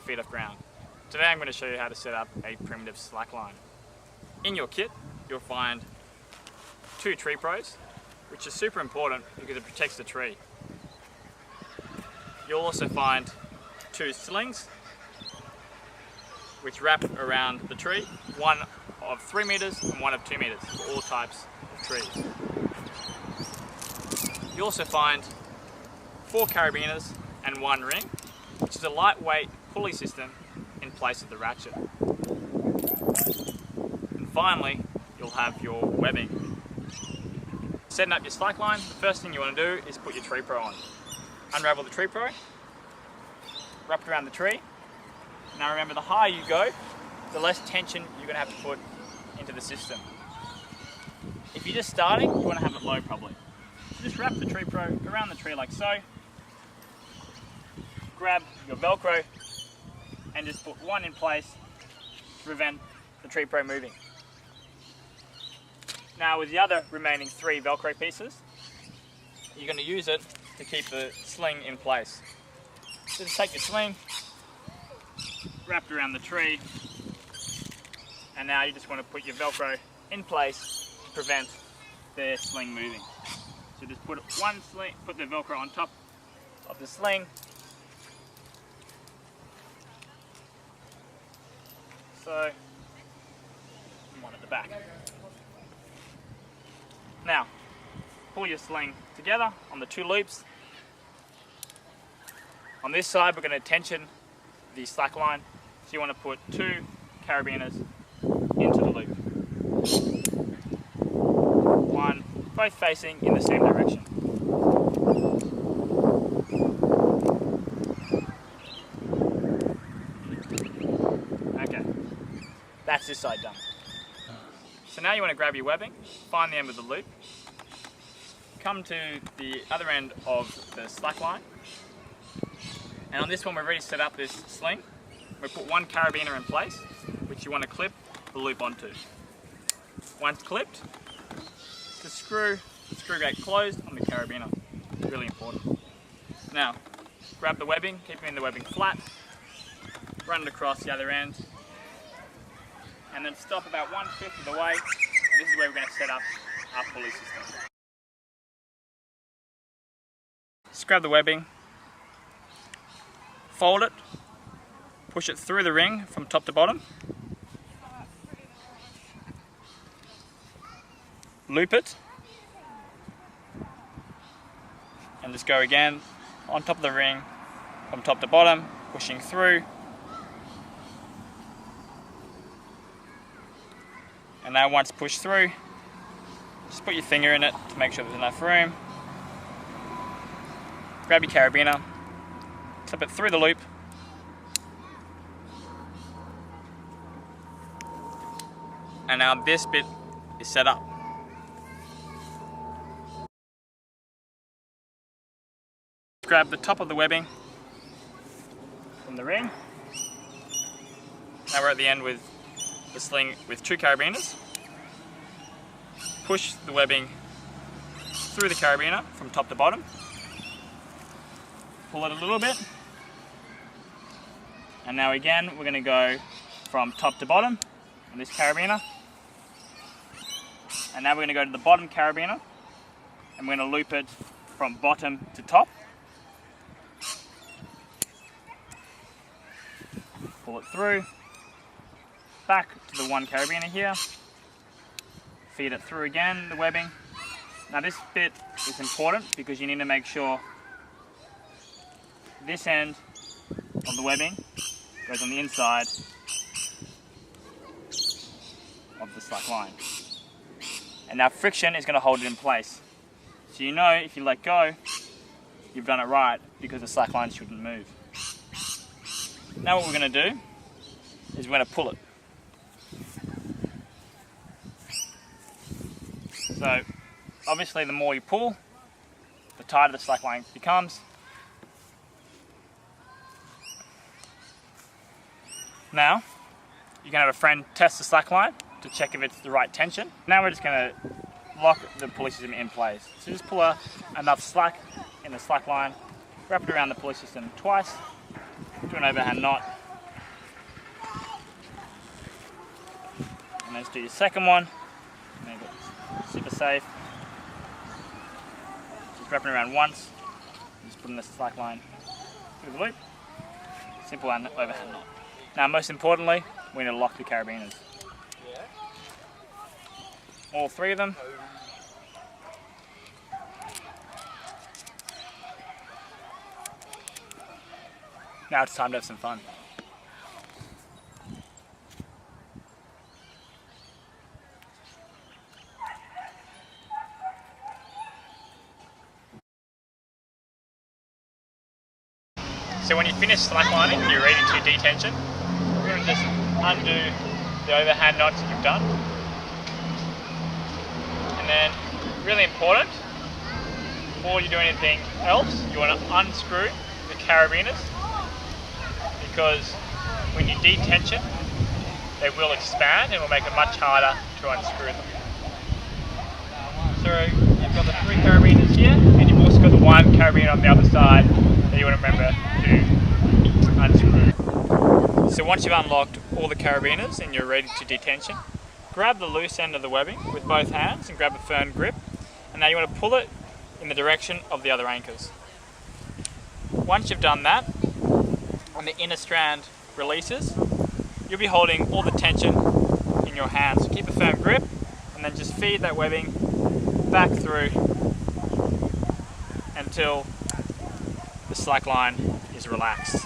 feet off ground. Today I'm going to show you how to set up a primitive slackline. In your kit you'll find 2 tree pros, which is super important because it protects the tree. You'll also find 2 slings which wrap around the tree, one of 3 meters and one of 2 meters for all types of trees. You also find 4 carabiners and 1 ring, which is a lightweight pulley system in place of the ratchet. And finally, you'll have your webbing. Setting up your slackline, the first thing you want to do is put your tree pro on. Unravel the tree pro, wrap it around the tree. Now remember, the higher you go, the less tension you're going to have to put into the system. If you're just starting, you want to have it low probably. So just wrap the tree pro around the tree like so. Grab your Velcro and just put one in place to prevent the tree pro moving. Now with the other remaining 3 Velcro pieces, you're going to use it to keep the sling in place. So just take your sling, wrap it around the tree, and now you just want to put your Velcro in place to prevent the sling moving. So just put the Velcro on top of the sling. So, and one at the back. Now, pull your sling together on the 2 loops. On this side, we're going to tension the slack line. So you want to put 2 carabiners into the loop. One, both facing in the same direction. Okay, that's this side done. So now you want to grab your webbing, find the end of the loop, come to the other end of the slack line, and on this one we've already set up this sling. We put 1 carabiner in place, which you want to clip the loop onto. Once clipped, the screw gate closed on the carabiner. Really important. Now, grab the webbing, keeping the webbing flat, run it across the other end, and then stop about 1/5 of the way, and this is where we're going to set up our pulley system. Just grab the webbing, fold it, push it through the ring from top to bottom, loop it, and just go again on top of the ring from top to bottom, pushing through. And now once pushed through, just put your finger in it to make sure there's enough room. Grab your carabiner, clip it through the loop, and now this bit is set up. Grab the top of the webbing from the ring. Now we're at the end with the sling with 2 carabiners. Push the webbing through the carabiner from top to bottom. Pull it a little bit. And now again, we're going to go from top to bottom on this carabiner. And now we're going to go to the bottom carabiner and we're going to loop it from bottom to top. Pull it through, back to the 1 carabiner here, feed it through again, the webbing. Now this bit is important because you need to make sure this end of the webbing goes on the inside of the slack line. And now friction is going to hold it in place. So you know if you let go, you've done it right because the slack line shouldn't move. Now what we're going to do is we're going to pull it. So obviously the more you pull, the tighter the slack line becomes. Now you can have a friend test the slack line to check if it's the right tension. Now we're just going to lock the pulley system in place. So just pull enough slack in the slack line, wrap it around the pulley system twice, do an overhand knot, And let's do your second one. Make it super safe. Just wrapping around once. Just putting the slack line through the loop. Simple overhand knot. Now, most importantly, we need to lock the carabiners. All three of them. Now it's time to have some fun. So when you finish slacklining, you're ready to detension. We're going to just undo the overhand knots that you've done. And then, really important, before you do anything else, you want to unscrew the carabiners, because when you detension, they will expand and will make it much harder to unscrew them. So you've got the 3 carabiners here, and you've also got the 1 carabiner on the other side that you want to remember to unscrew. So once you've unlocked all the carabiners and you're ready to detension, grab the loose end of the webbing with both hands and grab a firm grip, and now you want to pull it in the direction of the other anchors. Once you've done that, and the inner strand releases, you'll be holding all the tension in your hands. So keep a firm grip and then just feed that webbing back through until the slack line is relaxed.